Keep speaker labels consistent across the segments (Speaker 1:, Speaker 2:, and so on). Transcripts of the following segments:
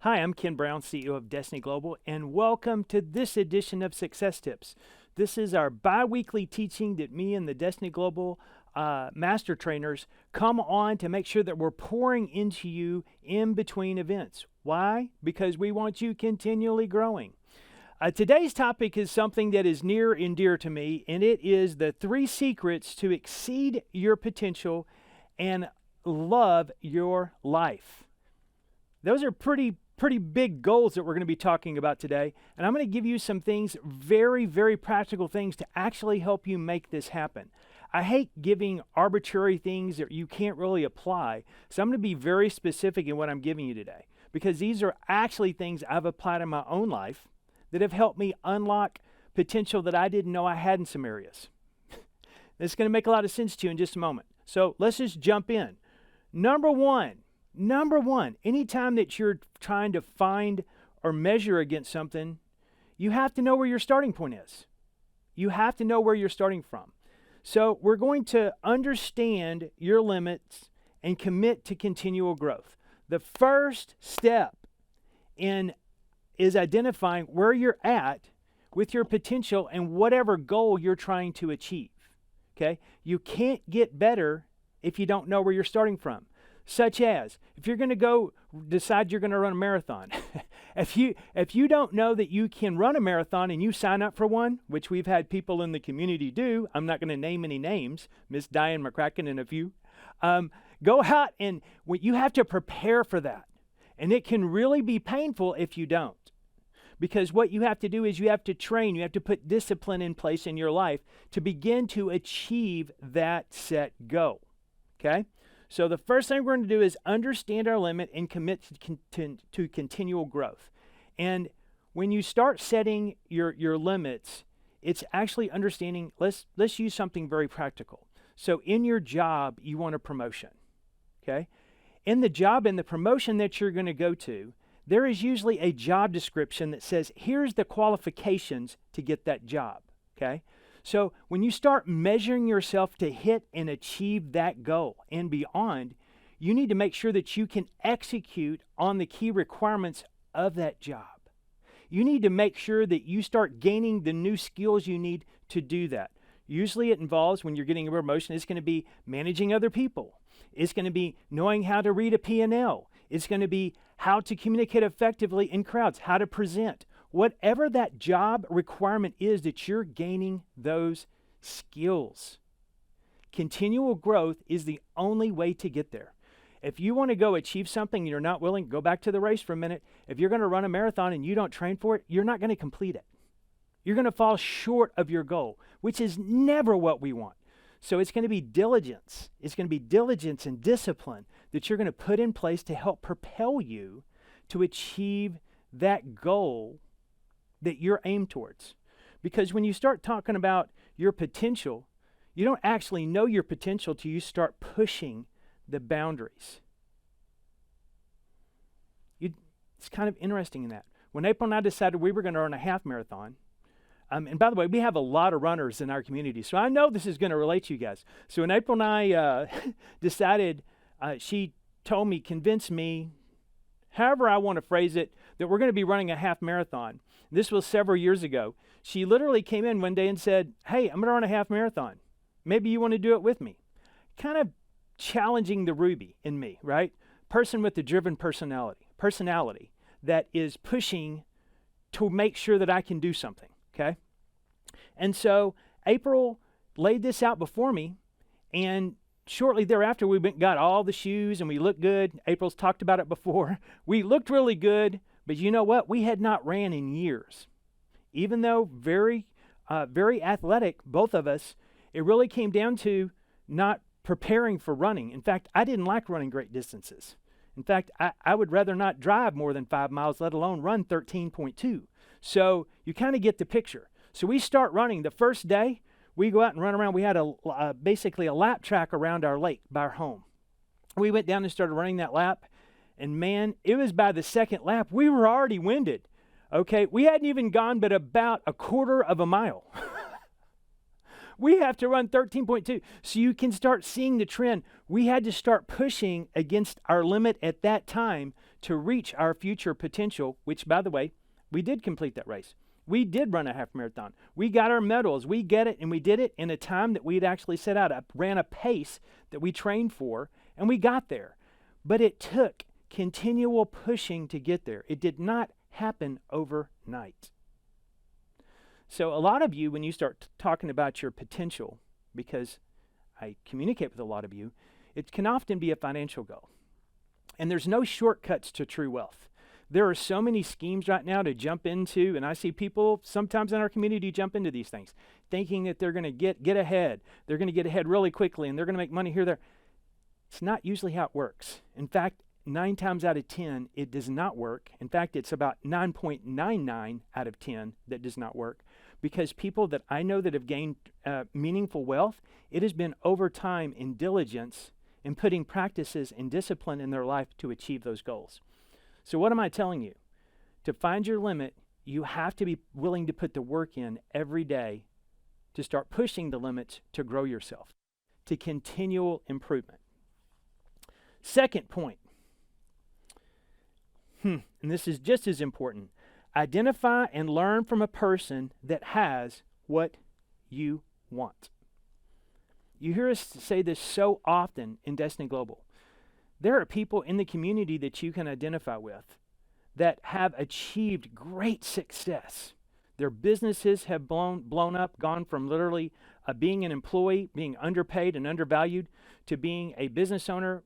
Speaker 1: Hi, I'm Ken Brown, CEO of Destiny Global, and welcome to this edition of Success Tips. This is our bi-weekly teaching that me and the Destiny Global master trainers come on to make sure that we're pouring into you in between events. Why? Because we want you continually growing. Today's topic is something that is near and dear to me, and it is the 3 secrets to exceed your potential and love your life. Those are pretty big goals that we're going to be talking about today, and I'm going to give you some things, very practical things to actually help you make this happen. I hate giving arbitrary things that you can't really apply, so I'm going to be very specific in what I'm giving you today, because these are actually things I've applied in my own life that have helped me unlock potential that I didn't know I had in some areas. This is going to make a lot of sense to you in just a moment. So let's just jump in. Number one, anytime that you're trying to find or measure against something, you have to know where your starting point is. You have to know where you're starting from. So we're going to understand your limits and commit to continual growth. The first step is identifying where you're at with your potential and whatever goal you're trying to achieve. Okay? You can't get better if you don't know where you're starting from. Such as, if you're going to decide you're going to run a marathon, if you don't know that you can run a marathon and you sign up for one, which we've had people in the community do, I'm not going to name any names, Miss Diane McCracken and a few, go out and you have to prepare for that. And it can really be painful if you don't. Because what you have to do is you have to train, you have to put discipline in place in your life to begin to achieve that set goal. Okay? So the first thing we're going to do is understand our limit and commit to continual growth. And when you start setting your limits, it's actually understanding, let's use something very practical. So in your job, you want a promotion, okay? In the job and the promotion that you're going to go to, there is usually a job description that says, here's the qualifications to get that job, okay? So when you start measuring yourself to hit and achieve that goal and beyond, you need to make sure that you can execute on the key requirements of that job. You need to make sure that you start gaining the new skills you need to do that. Usually it involves, when you're getting a promotion, it's going to be managing other people. It's going to be knowing how to read a P&L. It's going to be how to communicate effectively in crowds, how to present. Whatever that job requirement is that you're gaining those skills. Continual growth is the only way to get there. If you want to go achieve something and you're not willing, go back to the race for a minute. If you're going to run a marathon and you don't train for it, you're not going to complete it. You're going to fall short of your goal, which is never what we want. So it's going to be diligence. It's going to be diligence and discipline that you're going to put in place to help propel you to achieve that goal that you're aimed towards. Because when you start talking about your potential, you don't actually know your potential till you start pushing the boundaries. It's kind of interesting in that. When April and I decided we were going to run a half marathon, and by the way, we have a lot of runners in our community, so I know this is going to relate to you guys. So when April and I decided, she told me, convinced me, however I want to phrase it, that we're going to be running a half marathon. This was several years ago. She literally came in one day and said, hey, I'm going to run a half marathon. Maybe you want to do it with me. Kind of challenging the Ruby in me, right? Person with the driven personality that is pushing to make sure that I can do something, okay? And so April laid this out before me, and shortly thereafter, we got all the shoes and we looked good. April's talked about it before. We looked really good, but you know what? We had not ran in years. Even though very athletic, both of us, it really came down to not preparing for running. In fact, I didn't like running great distances. In fact, I would rather not drive more than 5 miles, let alone run 13.2. So you kind of get the picture. So we start running. The first day, we go out and run around. We had basically a lap track around our lake by our home. We went down and started running that lap. And man, it was by the second lap, we were already winded. Okay, we hadn't even gone but about a quarter of a mile. We have to run 13.2. So you can start seeing the trend. We had to start pushing against our limit at that time to reach our future potential, which, by the way, we did complete that race. We did run a half marathon. We got our medals. We get it, and we did it in a time that we'd actually set out. I ran a pace that we trained for, and we got there. But it took continual pushing to get there. It did not happen overnight. So a lot of you, when you start talking about your potential, because I communicate with a lot of you, it can often be a financial goal. And there's no shortcuts to true wealth. There are so many schemes right now to jump into, and I see people sometimes in our community jump into these things, thinking that they're going to get ahead. They're going to get ahead really quickly, and they're going to make money here, there. It's not usually how it works. In fact, 9 times out of 10, it does not work. In fact, it's about 9.99 out of 10 that does not work, because people that I know that have gained meaningful wealth, it has been over time in diligence in putting practices and discipline in their life to achieve those goals. So what am I telling you? To find your limit, you have to be willing to put the work in every day to start pushing the limits to grow yourself, to continual improvement. Second point, and this is just as important, identify and learn from a person that has what you want. You hear us say this so often in Destiny Global. There are people in the community that you can identify with that have achieved great success. Their businesses have blown up, gone from literally being an employee, being underpaid and undervalued, to being a business owner,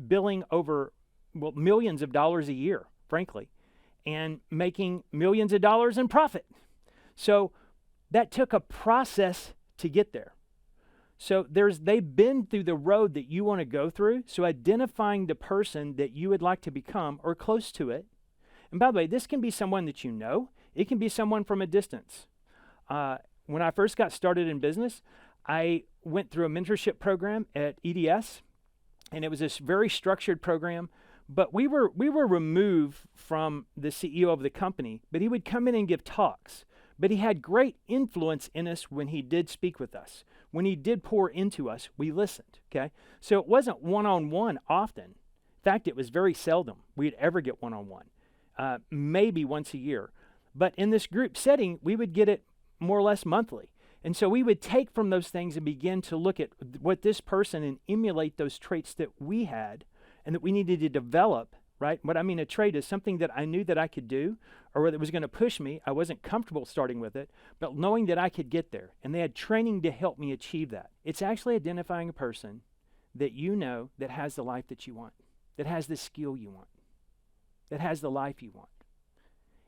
Speaker 1: billing over millions of dollars a year, frankly, and making millions of dollars in profit. So that took a process to get there. So they've been through the road that you want to go through. So identifying the person that you would like to become or close to it. And by the way, this can be someone that you know. It can be someone from a distance. When I first got started in business, I went through a mentorship program at EDS, and it was this very structured program. But we were removed from the CEO of the company, but he would come in and give talks. But he had great influence in us when he did speak with us. When he did pour into us, we listened, okay? So it wasn't one-on-one often. In fact, it was very seldom we'd ever get one-on-one, maybe once a year. But in this group setting, we would get it more or less monthly. And so we would take from those things and begin to look at what this person and emulate those traits that we had and that we needed to develop, right? What I mean a trait is something that I knew that I could do or that was going to push me. I wasn't comfortable starting with it, but knowing that I could get there. And they had training to help me achieve that. It's actually identifying a person that you know that has the life that you want, that has the skill you want, that has the life you want.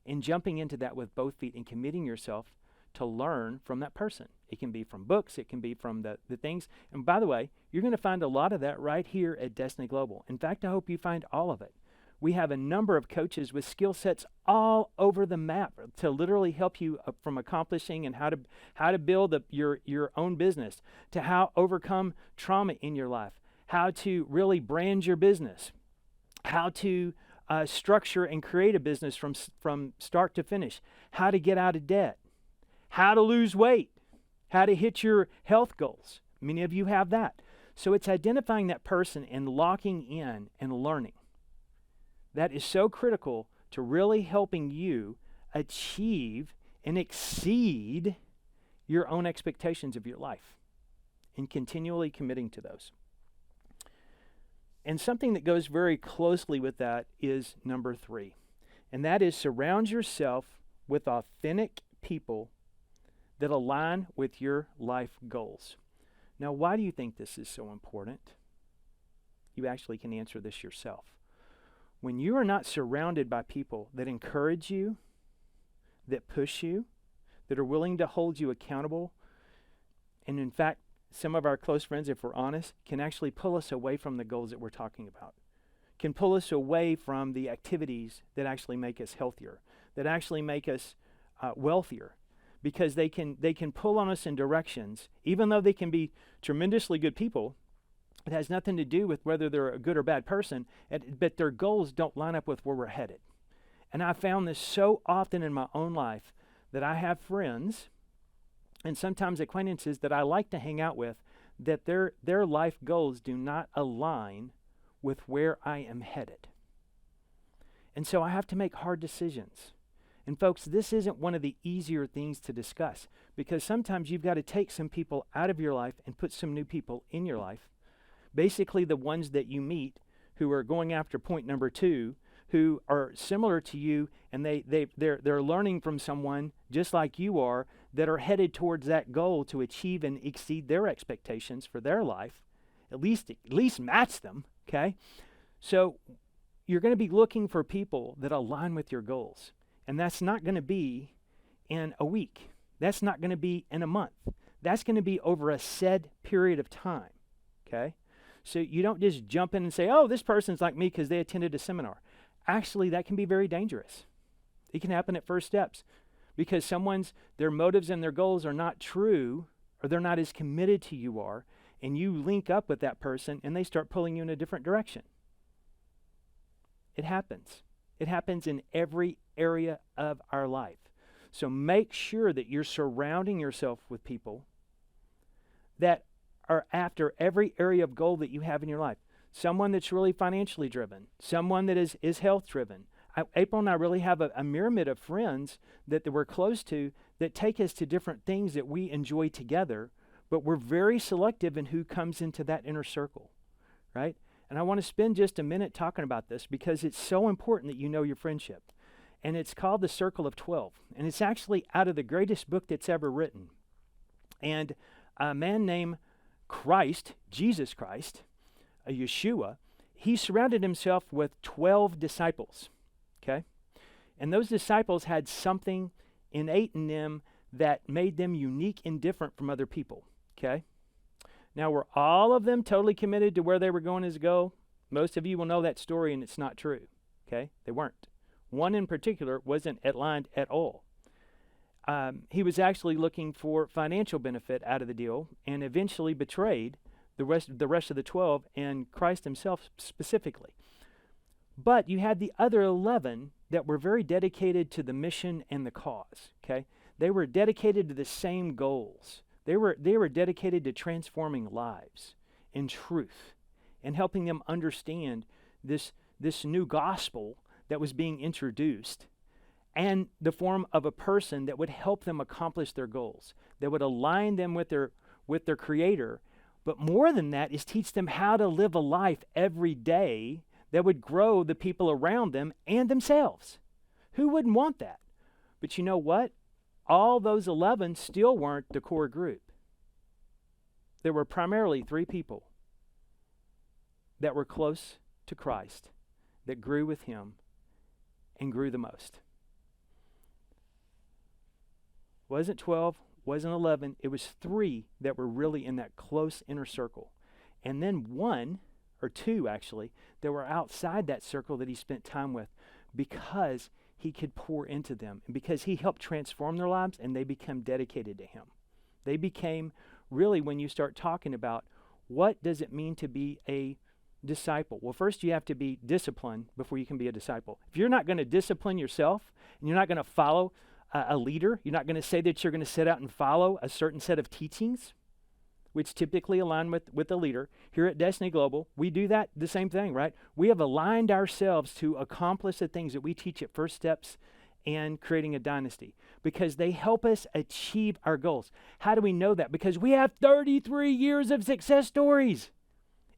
Speaker 1: And jumping into that with both feet and committing yourself to learn from that person. It can be from books, it can be from the things. And by the way, you're going to find a lot of that right here at Destiny Global. In fact, I hope you find all of it. We have a number of coaches with skill sets all over the map to literally help you from accomplishing and how to build your own business, to how overcome trauma in your life, how to really brand your business, how to structure and create a business from start to finish, how to get out of debt, how to lose weight, how to hit your health goals. Many of you have that. So it's identifying that person and locking in and learning. That is so critical to really helping you achieve and exceed your own expectations of your life and continually committing to those. And something that goes very closely with that is number 3, and that is surround yourself with authentic people that align with your life goals. Now, why do you think this is so important? You actually can answer this yourself. When you are not surrounded by people that encourage you, that push you, that are willing to hold you accountable, and in fact, some of our close friends, if we're honest, can actually pull us away from the goals that we're talking about, can pull us away from the activities that actually make us healthier, that actually make us wealthier, because they can pull on us in directions, even though they can be tremendously good people. It has nothing to do with whether they're a good or bad person, but their goals don't line up with where we're headed. And I found this so often in my own life that I have friends and sometimes acquaintances that I like to hang out with that their life goals do not align with where I am headed. And so I have to make hard decisions. And folks, this isn't one of the easier things to discuss, because sometimes you've got to take some people out of your life and put some new people in your life. Basically, the ones that you meet who are going after point number 2, who are similar to you, and they're learning from someone just like you are, that are headed towards that goal to achieve and exceed their expectations for their life, at least match them, okay? So you're going to be looking for people that align with your goals. And that's not going to be in a week. That's not going to be in a month. That's going to be over a set period of time, okay? So you don't just jump in and say, oh, this person's like me because they attended a seminar. Actually, that can be very dangerous. It can happen at first steps because their motives and their goals are not true, or they're not as committed to you are, and you link up with that person and they start pulling you in a different direction. It happens. It happens in every area of our life. So make sure that you're surrounding yourself with people that are after every area of goal that you have in your life. Someone that's really financially driven. Someone that is health driven. April and I really have a myriad of friends that we're close to that take us to different things that we enjoy together, but we're very selective in who comes into that inner circle, right? And I want to spend just a minute talking about this because it's so important that you know your friendship. And it's called the Circle of 12. And it's actually out of the greatest book that's ever written. And a man named Christ, Jesus Christ, a Yeshua, he surrounded himself with 12 disciples, okay? And those disciples had something innate in them that made them unique and different from other people, okay? Now, were all of them totally committed to where they were going as a goal? Most of you will know that story, and it's not true, okay? They weren't. One in particular wasn't aligned at all. He was actually looking for financial benefit out of the deal and eventually betrayed the rest of the 12 and Christ himself specifically. But you had the other 11 that were very dedicated to the mission and the cause, okay? They were dedicated to the same goals. They were dedicated to transforming lives in truth and helping them understand this new gospel that was being introduced and the form of a person that would help them accomplish their goals, that would align them with their Creator, but more than that is teach them how to live a life every day that would grow the people around them and themselves. Who wouldn't want that? But you know what? All those 11 still weren't the core group. There were primarily 3 people that were close to Christ, that grew with him and grew the most. Wasn't 12, wasn't 11, it was 3 that were really in that close inner circle. And then 1 or 2 actually that were outside that circle that he spent time with because he could pour into them and because he helped transform their lives and they became dedicated to him. They became really, when you start talking about what does it mean to be a disciple? Well, first you have to be disciplined before you can be a disciple. If you're not going to discipline yourself and you're not going to follow a leader, you're not going to say that you're going to set out and follow a certain set of teachings, which typically align with the leader. Here at Destiny Global, we do that, the same thing, right? We have aligned ourselves to accomplish the things that we teach at First Steps and Creating a Dynasty because they help us achieve our goals. How do we know that? Because we have 33 years of success stories.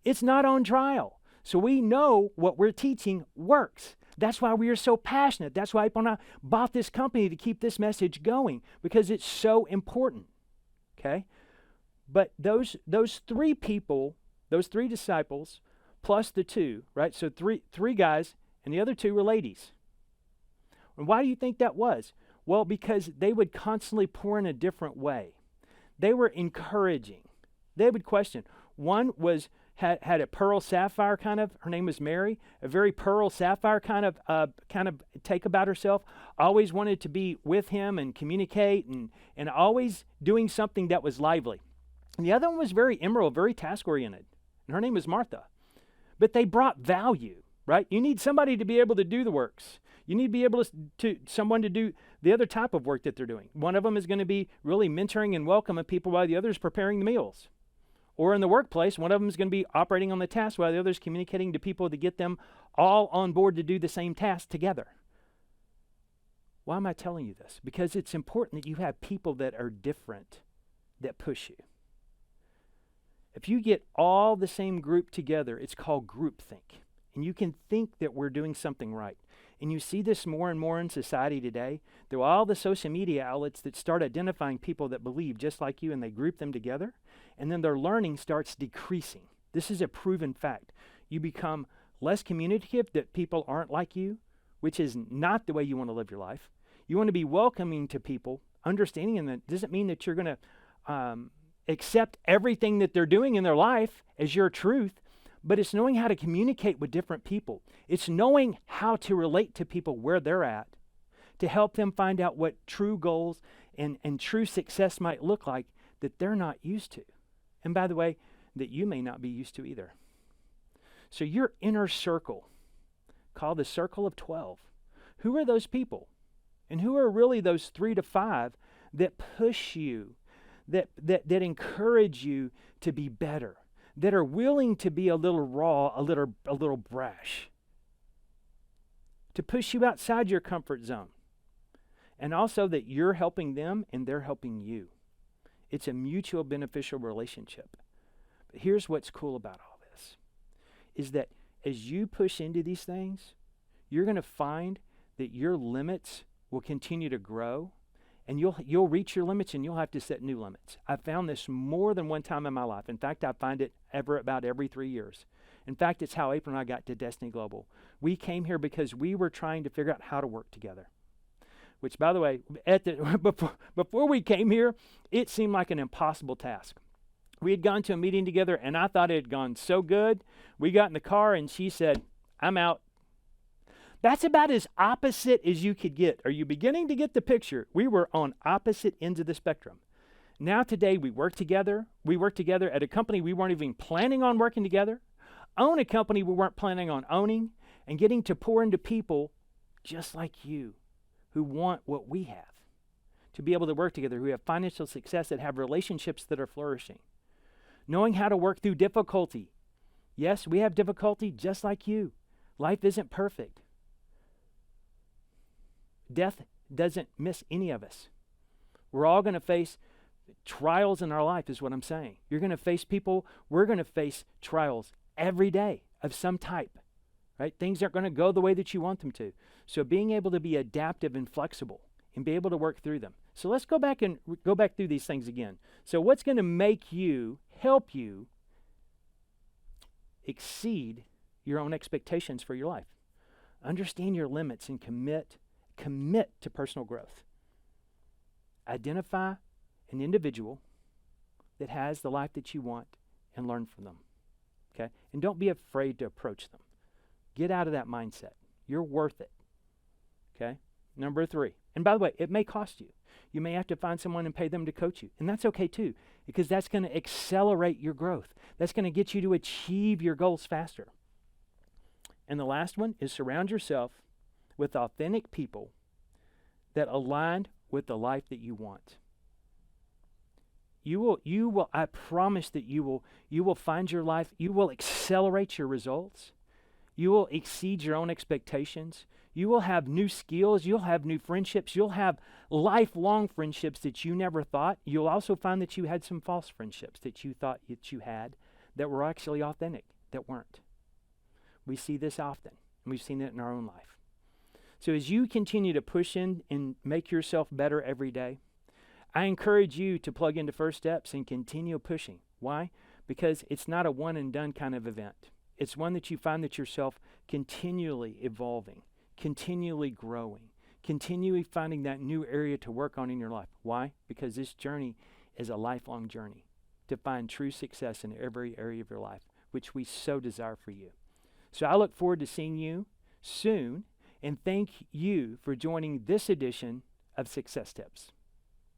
Speaker 1: It's not on trial. So we know what we're teaching works. That's why we are so passionate. That's why I bought this company to keep this message going because it's so important, okay? But those 3 people, those 3 disciples, plus the 2, right? So three guys, and the other 2 were ladies. And why do you think that was? Well, because they would constantly pour in a different way. They were encouraging. They would question. One had a pearl sapphire kind of, her name was Mary, a very pearl sapphire kind of take about herself, always wanted to be with him and communicate and always doing something that was lively. And the other one was very emerald, very task-oriented, and her name was Martha. But they brought value, right? You need somebody to be able to do the works. You need to be able to someone to do the other type of work that they're doing. One of them is going to be really mentoring and welcoming people while the other is preparing the meals. Or in the workplace, one of them is going to be operating on the task while the other is communicating to people to get them all on board to do the same task together. Why am I telling you this? Because it's important that you have people that are different that push you. If you get all the same group together, it's called groupthink. And you can think that we're doing something right. And you see this more and more in society today. There are all the social media outlets that start identifying people that believe just like you, and they group them together. And then their learning starts decreasing. This is a proven fact. You become less communicative, that people aren't like you, which is not the way you want to live your life. You want to be welcoming to people, understanding, and that doesn't mean that you're going to accept everything that they're doing in their life as your truth, but it's knowing how to communicate with different people. It's knowing how to relate to people where they're at to help them find out what true goals and true success might look like that they're not used to. And by the way, that you may not be used to either. So your inner circle, called the circle of 12, who are those people? And who are really those 3 to 5 that push you, that encourage you to be better, that are willing to be a little raw, a little brash, to push you outside your comfort zone, and also that you're helping them and they're helping you. It's a mutual beneficial relationship. But here's what's cool about all this, is that as you push into these things, you're going to find that your limits will continue to grow, and you'll reach your limits, and you'll have to set new limits. I've found this more than one time in my life. In fact, I find it about every 3 years. In fact, it's how April and I got to Destiny Global. We came here because we were trying to figure out how to work together. Which, by the way, before we came here, it seemed like an impossible task. We had gone to a meeting together, and I thought it had gone so good. We got in the car, and she said, "I'm out." That's about as opposite as you could get. Are you beginning to get the picture? We were on opposite ends of the spectrum. Now today we work together. We work together at a company we weren't even planning on working together, own a company we weren't planning on owning, and getting to pour into people just like you who want what we have, to be able to work together, who have financial success, that have relationships that are flourishing. Knowing how to work through difficulty. Yes, we have difficulty just like you. Life isn't perfect. Death doesn't miss any of us. We're all going to face trials in our life, is what I'm saying. You're going to face people. We're going to face trials every day of some type, right? Things aren't going to go the way that you want them to. So being able to be adaptive and flexible and be able to work through them. So let's go back through these things again. So what's going to help you exceed your own expectations for your life? Understand your limits and commit to personal growth. Identify an individual that has the life that you want and learn from them. Okay? And don't be afraid to approach them. Get out of that mindset. You're worth it. Okay? Number 3. And by the way, it may cost you. You may have to find someone and pay them to coach you. And that's okay too, because that's going to accelerate your growth. That's going to get you to achieve your goals faster. And the last one is surround yourself with authentic people that align with the life that you want. You will, I promise that you will find your life, you will accelerate your results. You will exceed your own expectations. You will have new skills. You'll have new friendships. You'll have lifelong friendships that you never thought. You'll also find that you had some false friendships that you thought that you had that were actually authentic, that weren't. We see this often, and we've seen it in our own life. So as you continue to push in and make yourself better every day, I encourage you to plug into First Steps and continue pushing. Why? Because it's not a one and done kind of event. It's one that you find that yourself continually evolving, continually growing, continually finding that new area to work on in your life. Why? Because this journey is a lifelong journey to find true success in every area of your life, which we so desire for you. So I look forward to seeing you soon, and thank you for joining this edition of Success Tips.